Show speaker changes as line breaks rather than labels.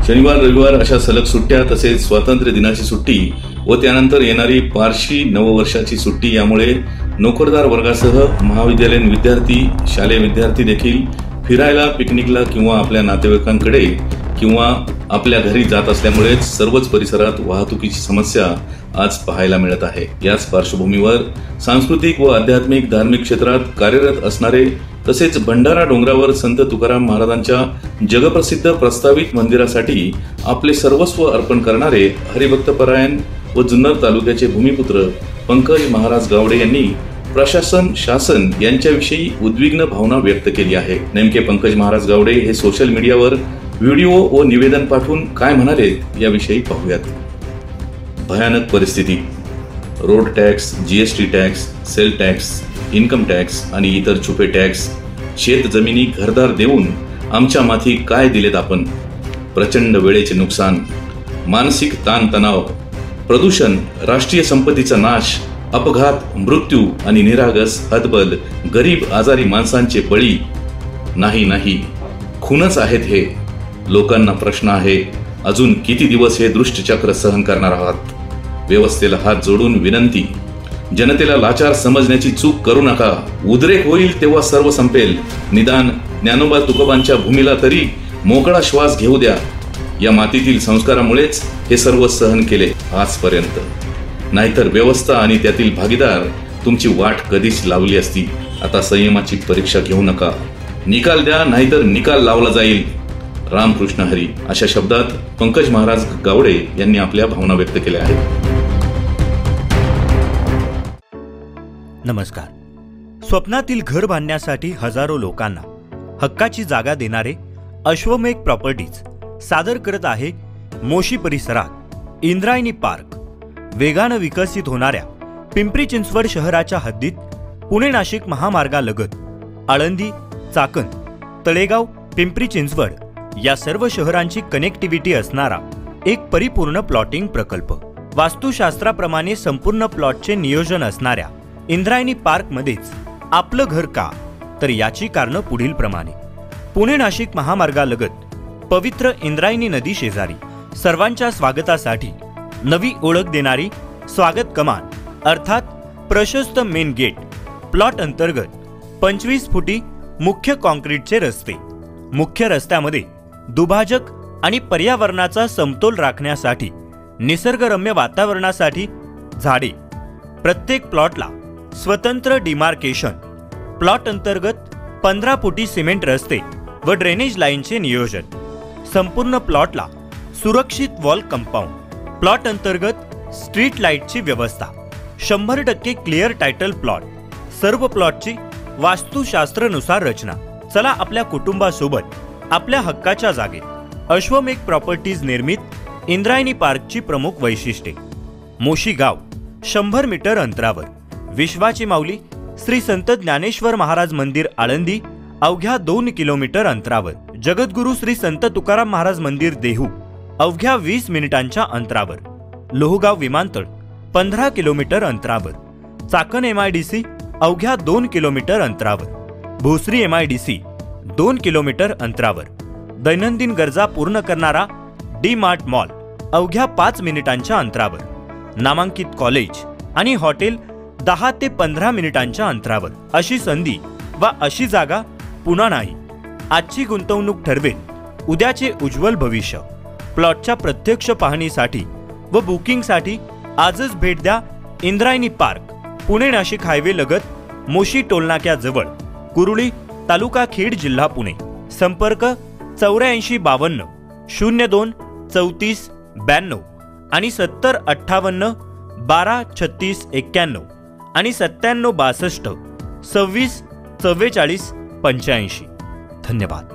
शनिवार रविवार अशा सलग सुट्ट्या, तसेच स्वातंत्र्य दिनाची सुट्टी व त्यानंतर येणारी पारशी नववर्षाची सुट्टी यामुळे नोकरदार वर्गासह महाविद्यालयीन विद्यार्थी, शालेय विद्यार्थी देखील फिरायला, पिकनिकला किंवा आपल्या नातेवाईकांकडे किंवा आपल्या घरी जात असल्यामुळेच सर्वच परिसरात वाहतुकीची समस्या आज पाहायला मिळत आहे। याच पार्श्वभूमीवर सांस्कृतिक व आध्यात्मिक धार्मिक क्षेत्रात कार्यरत असणारे तसेच भंडारा डोंगरावर संत तुकाराम महाराजांच्या जगप्रसिद्ध प्रस्तावित मंदिरासाठी आपले सर्वस्व अर्पण करणारे हरिभक्तपरायण व जुन्नर तालुक्याचे भूमिपुत्र पंकज महाराज गावडे यांनी प्रशासन, शासन यांच्याविषयी उद्विग्न भावना व्यक्त केली आहे। नेमके पंकज महाराज गावडे हे सोशल मीडियावर व्हिडिओ व निवेदन पाठवून काय म्हणाले याविषयी पाहूयात। भयानक परिस्थिती, road tax, GST tax, sale tax, income tax आणि इतर छुपे टॅक्स, शेत जमिनी घरदार देऊन आमच्या माथी काय दिलेत आपण। प्रचंड वेळेचे नुकसान, मानसिक ताणतणाव, प्रदूषण, राष्ट्रीय संपत्तीचा नाश, अपघात, मृत्यू आणि निरागस, हतबल, गरीब आजारी माणसांचे बळी। नाही, खूनच आहेत हे। लोकांना प्रश्न आहे, अजून किती दिवस हे दुष्टचक्र सहन करणार आहात? व्यवस्थेला हात जोडून विनंती, जनतेला लाचार समजण्याची चूक करू नका। उद्रेक होईल तेव्हा सर्व संपेल। निदान ज्ञानोबा तुकोबांच्या भूमीला तरी मोकळा श्वास घेऊ द्या। या मातीतील संस्कारामुळेच हे सर्व सहन केले आजपर्यंत, नाहीतर व्यवस्था आणि त्यातील भागीदार तुमची वाट कधीच लावली असती। आता संयमाची परीक्षा घेऊ नका, निकाल द्या, नाहीतर निकाल लावला जाईल। रामकृष्ण हरी अशा शब्दात पंकज महाराज गावडे यांनी आपल्या भावना व्यक्त केल्या आहेत।
नमस्कार। स्वप्नातील घर बांधण्यासाठी हजारो लोकांना हक्काची जागा देणारे अश्वमेघ प्रॉपर्टीज सादर करत आहे मोशी परिसरात इंद्रायणी पार्क। वेगानं विकसित होणाऱ्या पिंपरी चिंचवड शहराच्या हद्दीत पुणे नाशिक महामार्गालगत आळंदी, चाकण, तळेगाव, पिंपरी चिंचवड या सर्व शहरांची कनेक्टिव्हिटी असणारा एक परिपूर्ण प्लॉटिंग प्रकल्प। वास्तुशास्त्राप्रमाणे संपूर्ण प्लॉटचे नियोजन असणाऱ्या इंद्रायणी पार्क मध्येच आपलं घर का, तर याची कारणं पुढील प्रमाणे। पुणे नाशिक महामार्गालगत पवित्र इंद्रायणी नदी शेजारी सर्वांच्या स्वागतासाठी नवी ओळख देणारी स्वागत कमान अर्थात प्रशस्त मेन गेट, प्लॉट अंतर्गत 25 फुटी मुख्य कॉन्क्रीटचे रस्ते, मुख्य रस्त्यामध्ये दुभाजक आणि पर्यावरणाचा समतोल राखण्यासाठी निसर्गरम्य वातावरणासाठी झाडे, प्रत्येक प्लॉटला स्वतंत्र डिमार्केशन, प्लॉट अंतर्गत 15 फुटी सिमेंट रस्ते व ड्रेनेज लाईनचे नियोजन, संपूर्ण प्लॉटला सुरक्षित वॉल कंपाऊंड, प्लॉट अंतर्गत स्ट्रीट लाईटची व्यवस्था, 100% क्लिअर टायटल प्लॉट, सर्व प्लॉटची वास्तुशास्त्रानुसार रचना। चला आपल्या कुटुंबासोबत आपल्या हक्काच्या जागेत अश्वमेघ प्रॉपर्टीज निर्मित इंद्रायणी पार्कची प्रमुख वैशिष्ट्ये। मोशी गाव 100 मीटर अंतरावर, विश्वाची माऊली श्री संत ज्ञानेश्वर महाराज मंदिर आळंदी अवघ्या 2 किलोमीटर अंतरावर, जगद्गुरु श्री संत तुकाराम महाराज मंदिर देहू अवघ्या 20 मिनिटांच्या अंतरावर, लोहगाव विमानतळ 15 किलोमीटर अंतरावर, चाकण MIDC अवघ्या 2 किलोमीटर अंतरावर, भोसरी MIDC 2 किलोमीटर अंतरावर, दैनंदिन गरजा पूर्ण करणारा डी मार्ट मॉल अवघ्या 5 मिनिटांच्या अंतरावर, नामांकित कॉलेज आणि हॉटेल 10 ते 15 मिनिटांच्या अंतरावर। अशी संधी व अशी जागा पुन्हा नाही। आजची गुंतवणूक ठरवेल उद्याचे उज्ज्वल भविष्य। प्लॉटच्या प्रत्यक्ष पाहणीसाठी व बुकिंगसाठी आजच भेट द्या इंद्रायणी पार्क, पुणे नाशिक हायवे लगत, मोशी टोलनाक्याजवळ, कुरुळी, तालुका खेड, जिल्हा पुणे। संपर्क 8452 02 34 92 आणि 70 58 12 36 91 आणि 97 62 26 44 85। धन्यवाद।